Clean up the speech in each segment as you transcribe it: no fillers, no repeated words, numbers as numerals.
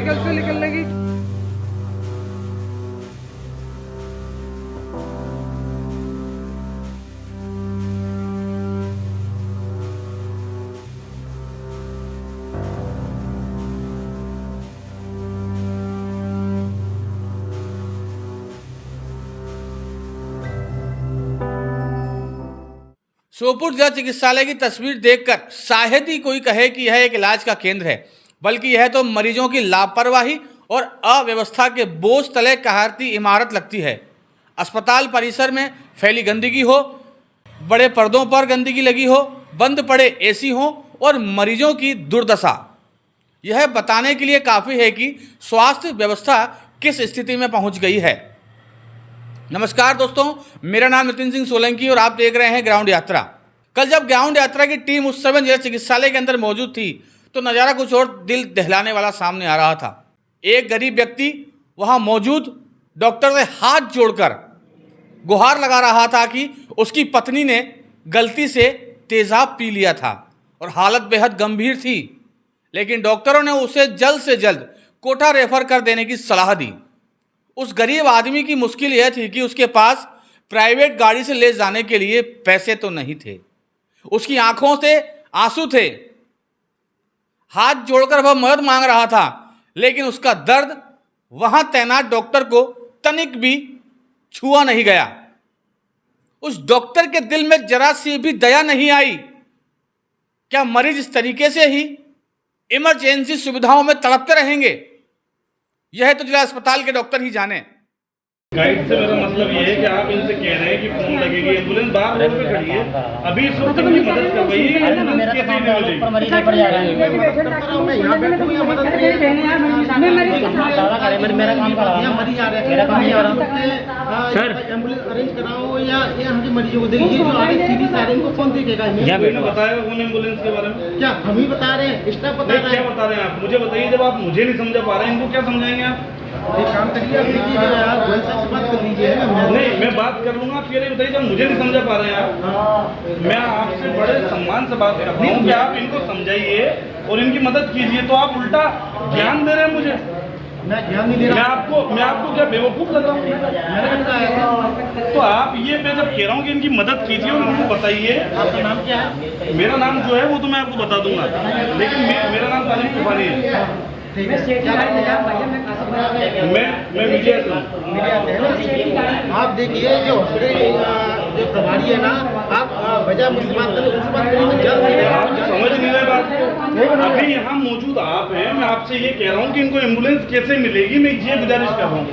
Medical से निकलने की। श्योपुर जिला चिकित्सालय की तस्वीर देखकर शायद ही कोई कहे कि यह एक इलाज का केंद्र है, बल्कि यह तो मरीजों की लापरवाही और अव्यवस्था के बोझ तले कहारती इमारत लगती है। अस्पताल परिसर में फैली गंदगी हो, बड़े पर्दों पर गंदगी लगी हो, बंद पड़े एसी हो और मरीजों की दुर्दशा, यह बताने के लिए काफ़ी है कि स्वास्थ्य व्यवस्था किस स्थिति में पहुंच गई है। नमस्कार दोस्तों, मेरा नाम नितिन सिंह सोलंकी और आप देख रहे हैं ग्राउंड यात्रा। कल जब ग्राउंड यात्रा की टीम उस समय जिला चिकित्सालय के अंदर मौजूद थी तो नज़ारा कुछ और दिल दहलाने वाला सामने आ रहा था। एक गरीब व्यक्ति वहां मौजूद डॉक्टर से हाथ जोड़कर गुहार लगा रहा था कि उसकी पत्नी ने गलती से तेजाब पी लिया था और हालत बेहद गंभीर थी, लेकिन डॉक्टरों ने उसे जल्द से जल्द कोटा रेफर कर देने की सलाह दी। उस गरीब आदमी की मुश्किल यह थी कि उसके पास प्राइवेट गाड़ी से ले जाने के लिए पैसे तो नहीं थे। उसकी आंखों से आंसू थे, हाथ जोड़कर वह मदद मांग रहा था, लेकिन उसका दर्द वहां तैनात डॉक्टर को तनिक भी छुआ नहीं गया। उस डॉक्टर के दिल में जरा सी भी दया नहीं आई। क्या मरीज इस तरीके से ही इमरजेंसी सुविधाओं में तड़पते रहेंगे? यह तो जिला अस्पताल के डॉक्टर ही जाने। गाइड से मेरा मतलब ये है कि आप इनसे कह रहे हैं कि फोन लगेगी, एम्बुलेंस बाहर रोड पे खड़ी है, अभी इस वक्त इनकी मदद करवाइए, एम्बुलेंस कैसे नहीं मिलेगी? सर एम्बुलेंस अरेंज कराओ या हम मरीजों को देखिए, जो आगे सीधी सारे इनको कौन देखेगा? बताया कौन एम्बुलेंस के बारे में? क्या हम ही बता रहे हैं, स्टाफ बता रहा है? क्या बता रहे हैं आप? मुझे बताइए, जब आप मुझे नहीं समझा पा रहे हैं, इनको क्या समझाएंगे आप? एक काम करिए, आप देखिए यार, गोयल साहब से बात कर लीजिए। नहीं, मैं बात कर लूंगा, आप ये बताइए, जब मुझे नहीं समझा पा रहे हैं आप, मैं आपसे बड़े सम्मान से बात कर रहा हूँ कि आप इनको समझाइए और इनकी मदद कीजिए, तो आप उल्टा ज्ञान दे रहे हैं मुझे। मैं ध्यान नहीं दे रहा। मैं आपको क्या बेवकूफ़ लग रहा हूँ? मैंने लगता है तो आप ये, मैं जब कह रहा हूँ कि इनकी मदद कीजिए और उनको बताइए। आपका नाम क्या है? मेरा नाम जो है वो तो मैं आपको बता दूंगा, लेकिन मेरा नाम तालिम तूफानी है। ठीक है, मैं मीडिया से हूँ। आप देखिए, जो हॉस्पिटल जो प्रभारी है ना, आप वजह मुझसे बात करें, उनसे बात करें तो जल्द से आप समझ नहीं रहे बात को। अभी यहाँ मौजूद आप हैं, मैं आपसे ये कह रहा हूँ कि इनको एम्बुलेंस कैसे मिलेगी, मैं ये गुजारिश कर रहा हूँ।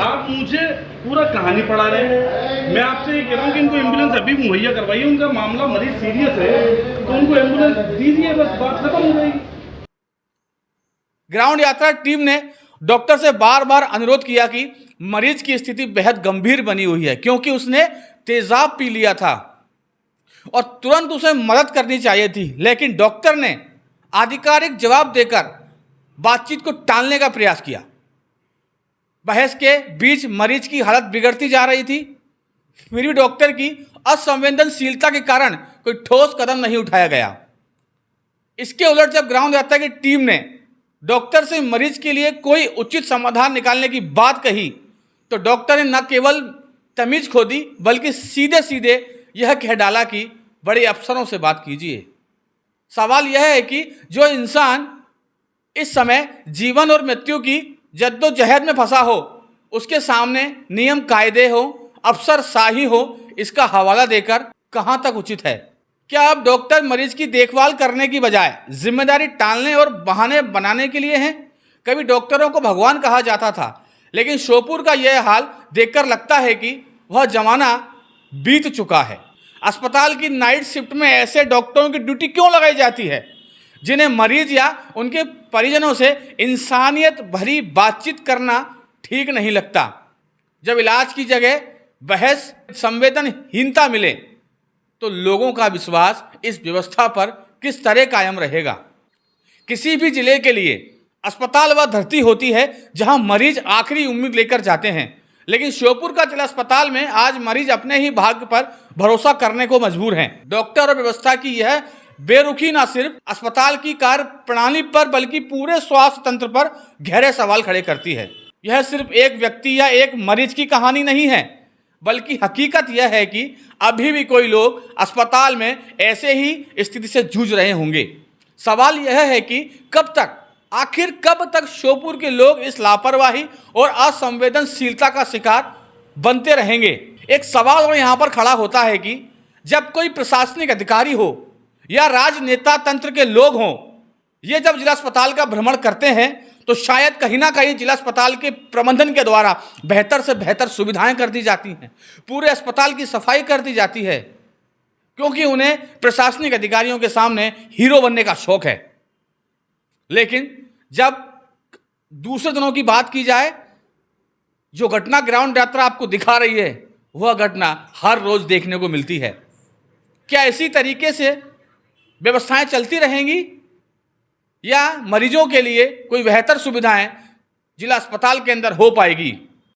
आप मुझे पूरा कहानी पढ़ा रहे हैं। मैं आपसे ये कह रहा हूँ कि इनको एम्बुलेंस अभी मुहैया करवाइए, उनका मामला मरीज सीरियस है तो उनको एम्बुलेंस दीजिए, बस बात खत्म हो जाएगी। ग्राउंड यात्रा टीम ने डॉक्टर से बार बार अनुरोध किया कि मरीज की स्थिति बेहद गंभीर बनी हुई है, क्योंकि उसने तेजाब पी लिया था और तुरंत उसे मदद करनी चाहिए थी, लेकिन डॉक्टर ने आधिकारिक जवाब देकर बातचीत को टालने का प्रयास किया। बहस के बीच मरीज की हालत बिगड़ती जा रही थी, फिर भी डॉक्टर की असंवेदनशीलता के कारण कोई ठोस कदम नहीं उठाया गया। इसके उलट जब ग्राउंड यात्रा की टीम ने डॉक्टर से मरीज के लिए कोई उचित समाधान निकालने की बात कही तो डॉक्टर ने न केवल तमीज खो दी, बल्कि सीधे सीधे यह कह डाला कि बड़े अफसरों से बात कीजिए। सवाल यह है कि जो इंसान इस समय जीवन और मृत्यु की जद्दोजहद में फंसा हो, उसके सामने नियम कायदे हो, अफसरशाही हो, इसका हवाला देकर कहाँ तक उचित है? क्या अब डॉक्टर मरीज की देखभाल करने की बजाय जिम्मेदारी टालने और बहाने बनाने के लिए हैं? कभी डॉक्टरों को भगवान कहा जाता था, लेकिन श्योपुर का यह हाल देखकर लगता है कि वह जमाना बीत चुका है। अस्पताल की नाइट शिफ्ट में ऐसे डॉक्टरों की ड्यूटी क्यों लगाई जाती है जिन्हें मरीज या उनके परिजनों से इंसानियत भरी बातचीत करना ठीक नहीं लगता? जब इलाज की जगह बहस, संवेदनहीनता मिले तो लोगों का विश्वास इस व्यवस्था पर किस तरह कायम रहेगा? किसी भी जिले के लिए अस्पताल वह धरती होती है जहां मरीज आखिरी उम्मीद लेकर जाते हैं, लेकिन श्योपुर का जिला अस्पताल में आज मरीज अपने ही भाग्य पर भरोसा करने को मजबूर हैं। डॉक्टर और व्यवस्था की यह बेरुखी ना सिर्फ अस्पताल की कार्य प्रणाली पर बल्कि पूरे स्वास्थ्य तंत्र पर गहरे सवाल खड़े करती है। यह सिर्फ एक व्यक्ति या एक मरीज की कहानी नहीं है, बल्कि हकीकत यह है कि अभी भी कोई लोग अस्पताल में ऐसे ही स्थिति से जूझ रहे होंगे। सवाल यह है कि आखिर कब तक श्योपुर के लोग इस लापरवाही और असंवेदनशीलता का शिकार बनते रहेंगे। एक सवाल और यहाँ पर खड़ा होता है कि जब कोई प्रशासनिक अधिकारी हो या राजनेता तंत्र के लोग हों, ये जब जिला अस्पताल का भ्रमण करते हैं तो शायद कहीं ना कहीं जिला अस्पताल के प्रबंधन के द्वारा बेहतर से बेहतर सुविधाएं कर दी जाती हैं, पूरे अस्पताल की सफाई कर दी जाती है, क्योंकि उन्हें प्रशासनिक अधिकारियों के सामने हीरो बनने का शौक है। लेकिन जब दूसरे दिनों की बात की जाए, जो घटना ग्राउंड यात्रा आपको दिखा रही है वह घटना हर रोज देखने को मिलती है। क्या इसी तरीके से व्यवस्थाएं चलती रहेंगी या मरीजों के लिए कोई बेहतर सुविधाएं जिला अस्पताल के अंदर हो पाएगी?